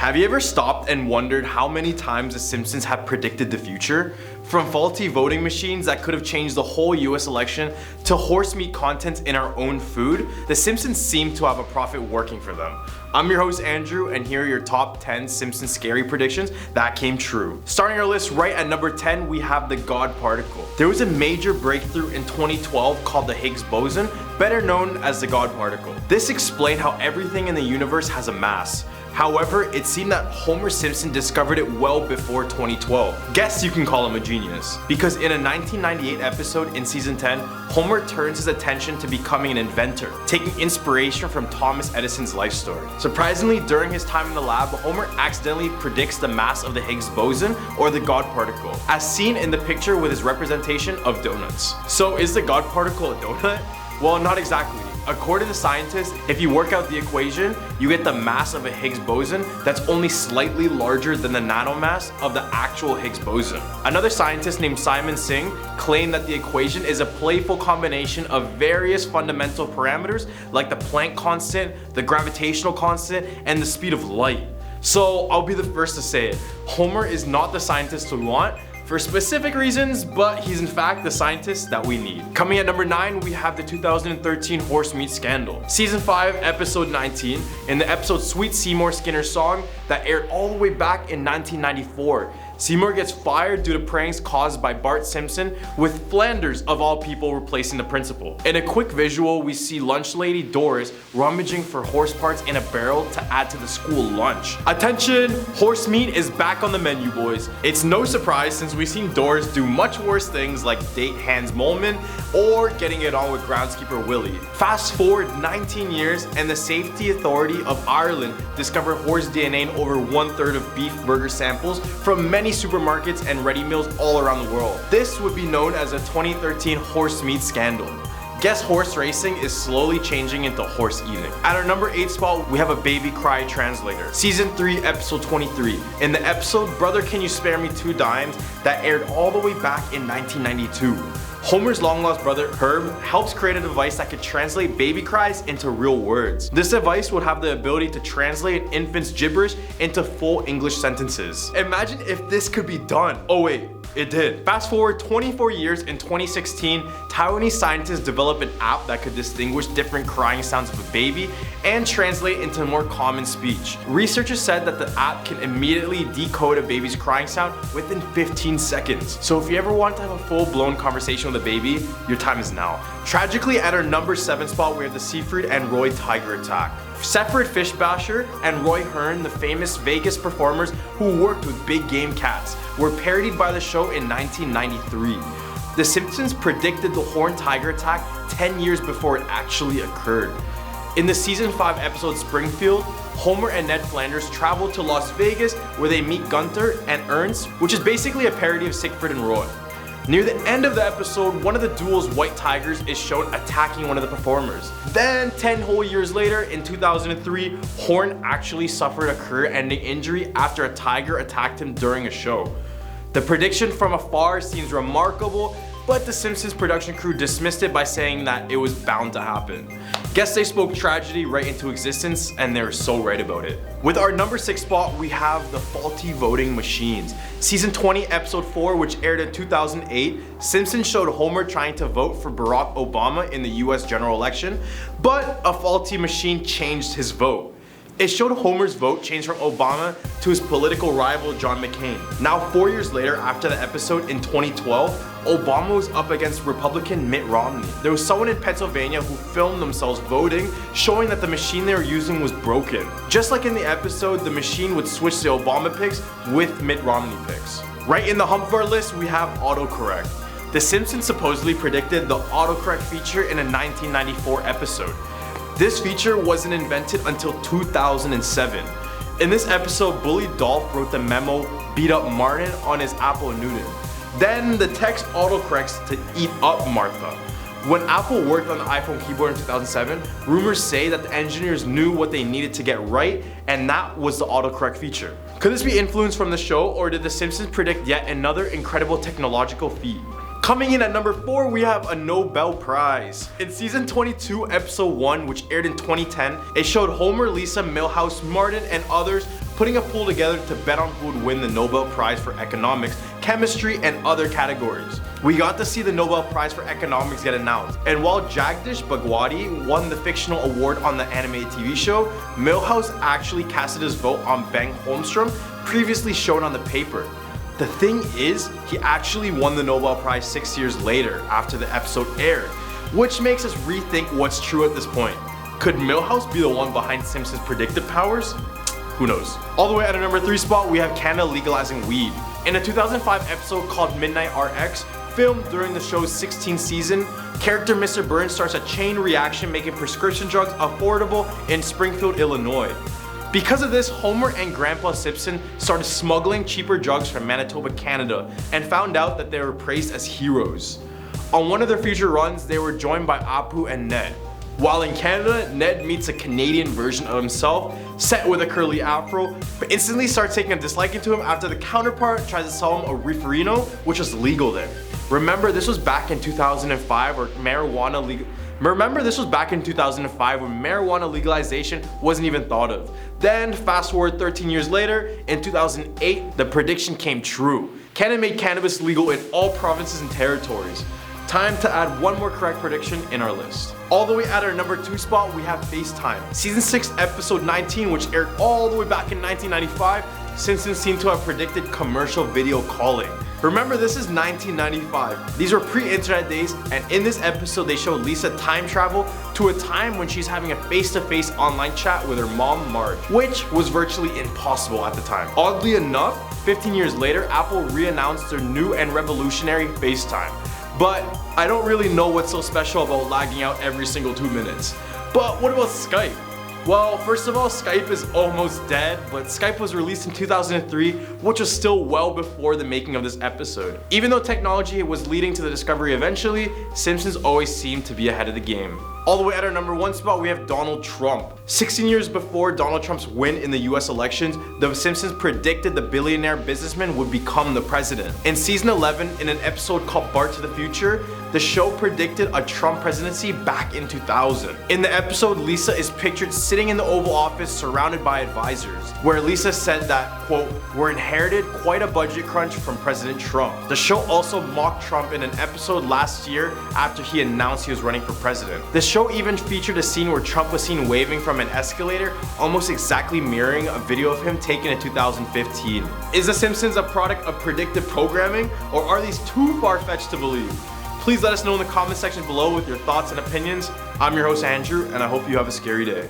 Have you ever stopped and wondered how many times The Simpsons have predicted the future? From faulty voting machines that could have changed the whole US election to horse meat content in our own food, The Simpsons seem to have a profit working for them. I'm your host Andrew, and here are your top 10 Simpsons Scary predictions that came true. Starting our list right at number 10, we have the God particle. There was a major breakthrough in 2012 called the Higgs boson, better known as the God particle. This explained how everything in the universe has a mass. However, it seemed that Homer Simpson discovered it well before 2012. Guess you can call him a genius. Because in a 1998 episode in season 10, Homer turns his attention to becoming an inventor, taking inspiration from Thomas Edison's life story. Surprisingly, during his time in the lab, Homer accidentally predicts the mass of the Higgs boson, or the God particle, as seen in the picture with his representation of donuts. So is the God particle a donut? Well, not exactly. According to scientists, if you work out the equation, you get the mass of a Higgs boson that's only slightly larger than the nanomass of the actual Higgs boson. Another scientist named Simon Singh claimed that the equation is a playful combination of various fundamental parameters like the Planck constant, the gravitational constant, and the speed of light. So I'll be the first to say it, Homer is not the scientist we want, for specific reasons, but he's in fact the scientist that we need. Coming at number 9, we have the 2013 horse meat scandal. Season 5, episode 19, in the episode Sweet Seymour Skinner's song that aired all the way back in 1994. Seymour gets fired due to pranks caused by Bart Simpson, with Flanders of all people replacing the principal. In a quick visual, we see lunch lady Doris rummaging for horse parts in a barrel to add to the school lunch. Attention, horse meat is back on the menu, boys. It's no surprise since we've seen Doris do much worse things like date Hans Molman or getting it on with groundskeeper Willie. Fast forward 19 years and the Safety Authority of Ireland discovered horse DNA in over 1/3 of beef burger samples from many supermarkets and ready meals all around the world. This would be known as a 2013 horse meat scandal. Guess horse racing is slowly changing into horse eating. At our number 8 spot, we have a baby Cry Translator. Season 3, episode 23. In the episode Brother Can You Spare Me 2 Dimes that aired all the way back in 1992. Homer's long-lost brother, Herb, helps create a device that could translate baby cries into real words. This device would have the ability to translate an infant's gibberish into full English sentences. Imagine if this could be done. Oh wait, it did. Fast forward 24 years, in 2016, Taiwanese scientists developed an app that could distinguish different crying sounds of a baby and translate into more common speech. Researchers said that the app can immediately decode a baby's crying sound within 15 seconds. So if you ever want to have a full-blown conversation with a baby, your time is now. Tragically, at our number 7 spot, we have the Siegfried and Roy tiger attack. Sefred Fishbasher and Roy Hearn, the famous Vegas performers who worked with big game cats, were parodied by the show in 1993. The Simpsons predicted the horned tiger attack 10 years before it actually occurred. In the season 5 episode Springfield, Homer and Ned Flanders travel to Las Vegas where they meet Gunther and Ernst, which is basically a parody of Siegfried and Roy. Near the end of the episode, one of the duel's white tigers is shown attacking one of the performers. Then, 10 whole years later, in 2003, Horn actually suffered a career-ending injury after a tiger attacked him during a show. The prediction from afar seems remarkable, but the Simpsons production crew dismissed it by saying that it was bound to happen. Guess they spoke tragedy right into existence, and they were so right about it. With our number 6 spot, we have the faulty voting machines. Season 20, episode 4, which aired in 2008, Simpsons showed Homer trying to vote for Barack Obama in the US general election, but a faulty machine changed his vote. It showed Homer's vote change from Obama to his political rival John McCain. Now 4 years later, after the episode in 2012, Obama was up against Republican Mitt Romney. There was someone in Pennsylvania who filmed themselves voting, showing that the machine they were using was broken. Just like in the episode, the machine would switch the Obama picks with Mitt Romney picks. Right in the hump of our list, we have autocorrect. The Simpsons supposedly predicted the autocorrect feature in a 1994 episode. This feature wasn't invented until 2007. In this episode, Bully Dolph wrote the memo, "Beat up Martin" on his Apple Newton. Then the text autocorrects to "Eat up Martha." When Apple worked on the iPhone keyboard in 2007, rumors say that the engineers knew what they needed to get right, and that was the autocorrect feature. Could this be influence from the show, or did The Simpsons predict yet another incredible technological feat? Coming in at number 4, we have a Nobel Prize. In season 22, episode 1, which aired in 2010, it showed Homer, Lisa, Milhouse, Martin, and others putting a pool together to bet on who would win the Nobel Prize for economics, chemistry, and other categories. We got to see the Nobel Prize for economics get announced, and while Jagdish Bhagwati won the fictional award on the animated TV show, Milhouse actually casted his vote on Bengt Holmstrom, previously shown on the paper. The thing is, he actually won the Nobel Prize 6 years later after the episode aired, which makes us rethink what's true at this point. Could Milhouse be the one behind Simpsons' predictive powers? Who knows? All the way at our number 3 spot, we have Canada legalizing weed. In a 2005 episode called Midnight RX, filmed during the show's 16th season, character Mr. Burns starts a chain reaction making prescription drugs affordable in Springfield, Illinois. Because of this, Homer and Grandpa Simpson started smuggling cheaper drugs from Manitoba, Canada, and found out that they were praised as heroes. On one of their future runs, they were joined by Apu and Ned. While in Canada, Ned meets a Canadian version of himself, set with a curly afro, but instantly starts taking a disliking to him after the counterpart tries to sell him a reeferino, which was legal there. Remember, this was back in 2005 where marijuana legalization wasn't even thought of. Then, fast forward 13 years later, in 2008, the prediction came true. Canada made cannabis legal in all provinces and territories. Time to add one more correct prediction in our list. All the way at our number 2 spot, we have Facetime. Season 6, episode 19, which aired all the way back in 1995, Simpsons seem to have predicted commercial video calling. Remember, this is 1995. These were pre-internet days, and in this episode they show Lisa time travel to a time when she's having a face-to-face online chat with her mom, Marge, which was virtually impossible at the time. Oddly enough, 15 years later, Apple re-announced their new and revolutionary FaceTime. But I don't really know what's so special about lagging out every single 2 minutes. But what about Skype? Well, first of all, Skype is almost dead, but Skype was released in 2003, which was still well before the making of this episode. Even though technology was leading to the discovery eventually, Simpsons always seemed to be ahead of the game. All the way at our number 1 spot, we have Donald Trump. 16 years before Donald Trump's win in the US elections, The Simpsons predicted the billionaire businessman would become the president. In season 11, in an episode called Bart to the Future, the show predicted a Trump presidency back in 2000. In the episode, Lisa is pictured sitting in the Oval Office surrounded by advisors, where Lisa said that, quote, "We're inherited quite a budget crunch from President Trump." The show also mocked Trump in an episode last year after he announced he was running for president. The show even featured a scene where Trump was seen waving from an escalator, almost exactly mirroring a video of him taken in 2015. Is The Simpsons a product of predictive programming, or are these too far-fetched to believe? Please let us know in the comment section below with your thoughts and opinions. I'm your host Andrew, and I hope you have a scary day.